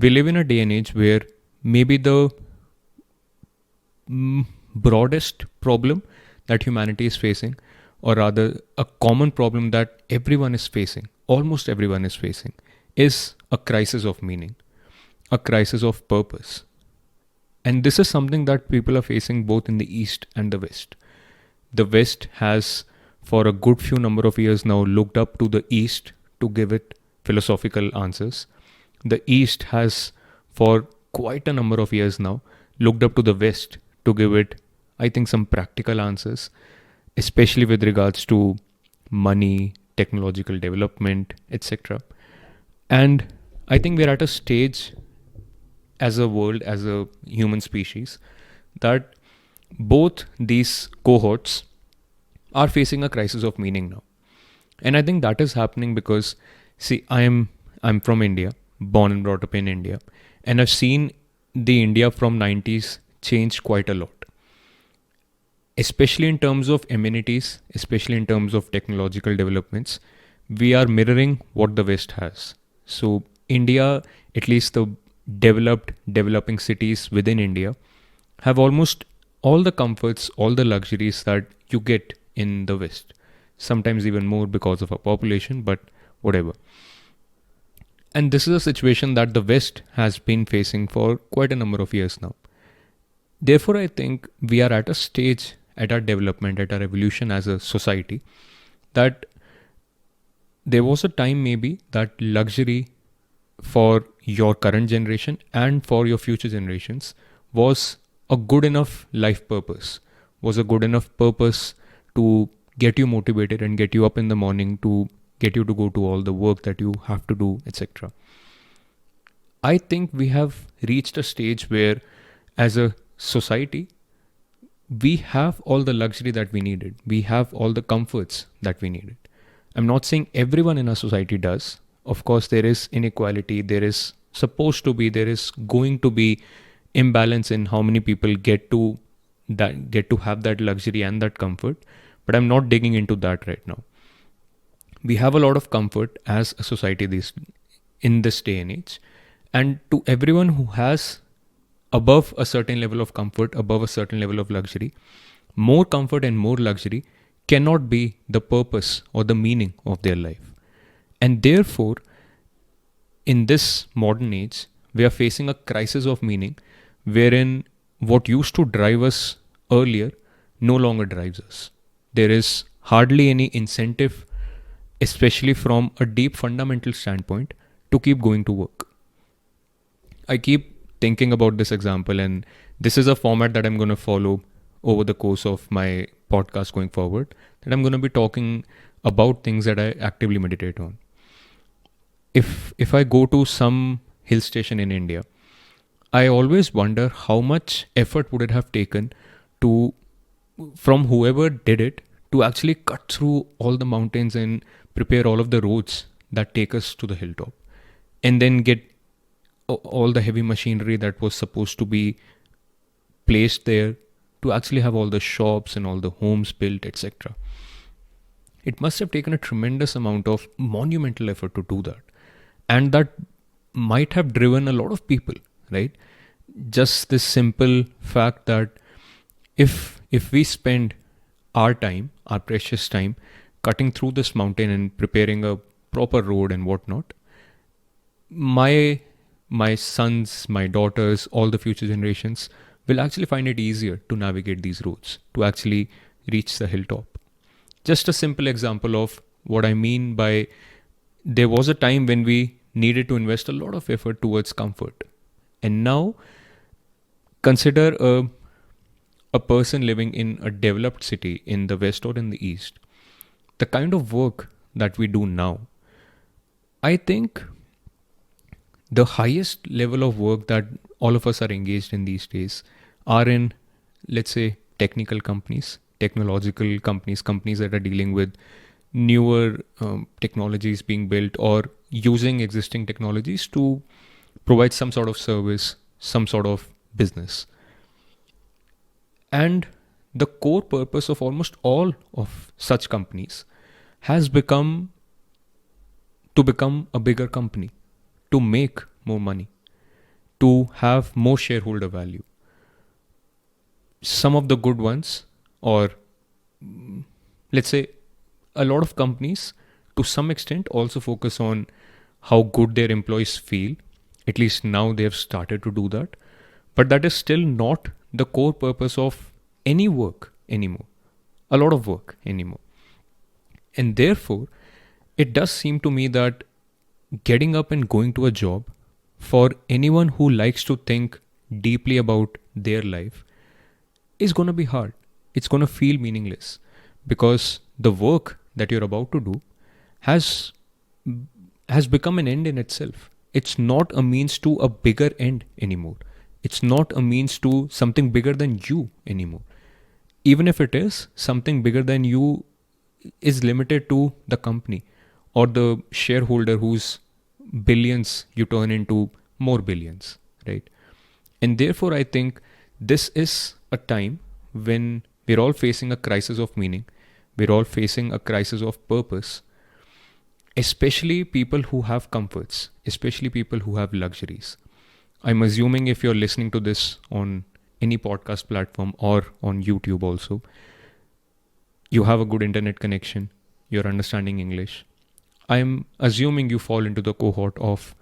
We live in a day and age where maybe the broadest problem that humanity is facing, or rather a common problem that everyone is facing, almost everyone is facing, is a crisis of meaning, a crisis of purpose. And this is something that people are facing both in the East and the West. The West has, for a good few number of years now, looked up to the East to give it philosophical answers. The East has, for quite a number of years now, looked up to the West to give it, I think, some practical answers, especially with regards to money, technological development, etc. And I think we're at a stage as a world, as a human species, that both these cohorts are facing a crisis of meaning now. And I think that is happening because, see, I'm from India, born and brought up in India, and I've seen the India from 90s change quite a lot, especially in terms of amenities, especially in terms of technological developments. We are mirroring what the West has. So India, at least the developing cities within India, have almost all the comforts, all the luxuries that you get in the West. Sometimes even more because of our population, but whatever. And this is a situation that the West has been facing for quite a number of years now. Therefore, I think we are at a stage at our development, at our evolution as a society, that there was a time maybe that luxury for your current generation and for your future generations was a good enough life purpose, was a good enough purpose to get you motivated and get you up in the morning, to get you to go to all the work that you have to do, etc. I think we have reached a stage where, as a society, we have all the luxury that we needed. We have all the comforts that we needed. I'm not saying everyone in our society does. Of course, there is inequality. There is going to be imbalance in how many people get to have that luxury and that comfort. But I'm not digging into that right now. We have a lot of comfort as a society in this day and age. And to everyone who has above a certain level of comfort, above a certain level of luxury, more comfort and more luxury cannot be the purpose or the meaning of their life. And therefore, in this modern age, we are facing a crisis of meaning wherein what used to drive us earlier no longer drives us. There is hardly any incentive, especially from a deep fundamental standpoint, to keep going to work. I keep thinking about this example, and this is a format that I'm going to follow over the course of my podcast going forward, that I'm going to be talking about things that I actively meditate on. If I go to some hill station in India, I always wonder how much effort would it have taken from whoever did it to actually cut through all the mountains and prepare all of the roads that take us to the hilltop, and then get all the heavy machinery that was supposed to be placed there to actually have all the shops and all the homes built, etc. It must have taken a tremendous amount of monumental effort to do that. And that might have driven a lot of people, right? Just this simple fact that if we spend our time, our precious time, cutting through this mountain and preparing a proper road and whatnot, my sons, my daughters, all the future generations will actually find it easier to navigate these roads, to actually reach the hilltop. Just a simple example of what I mean by, there was a time when we needed to invest a lot of effort towards comfort. And now, consider a person living in a developed city in the West or in the East. The kind of work that we do now, I think the highest level of work that all of us are engaged in these days are in, let's say, technical companies, technological companies that are dealing with newer technologies being built or using existing technologies to provide some sort of service, some sort of business. And the core purpose of almost all of such companies has become to become a bigger company, to make more money. to have more shareholder value. Some of the good ones, or let's say a lot of companies to some extent also focus on how good their employees feel. At least now they have started to do that. But that is still not the core purpose of any work anymore. A lot of work anymore. And therefore, it does seem to me that getting up and going to a job, for anyone who likes to think deeply about their life, is going to be hard. It's going to feel meaningless because the work that you're about to do has become an end in itself. It's not a means to a bigger end anymore. It's not a means to something bigger than you anymore. Even if it is, something bigger than you is limited to the company or the shareholder whose billions you turn into more billions, right? And therefore, I think this is a time when we're all facing a crisis of meaning. We're all facing a crisis of purpose, especially people who have comforts, especially people who have luxuries. I'm assuming if you're listening to this on any podcast platform or on YouTube also, you have a good internet connection, you're understanding English. I'm assuming you fall into the cohort of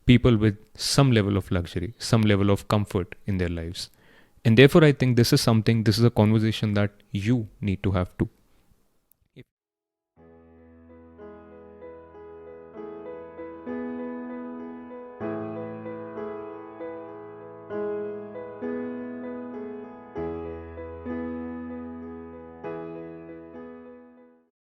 people with some level of luxury, some level of comfort in their lives. And therefore, I think this is a conversation that you need to have too.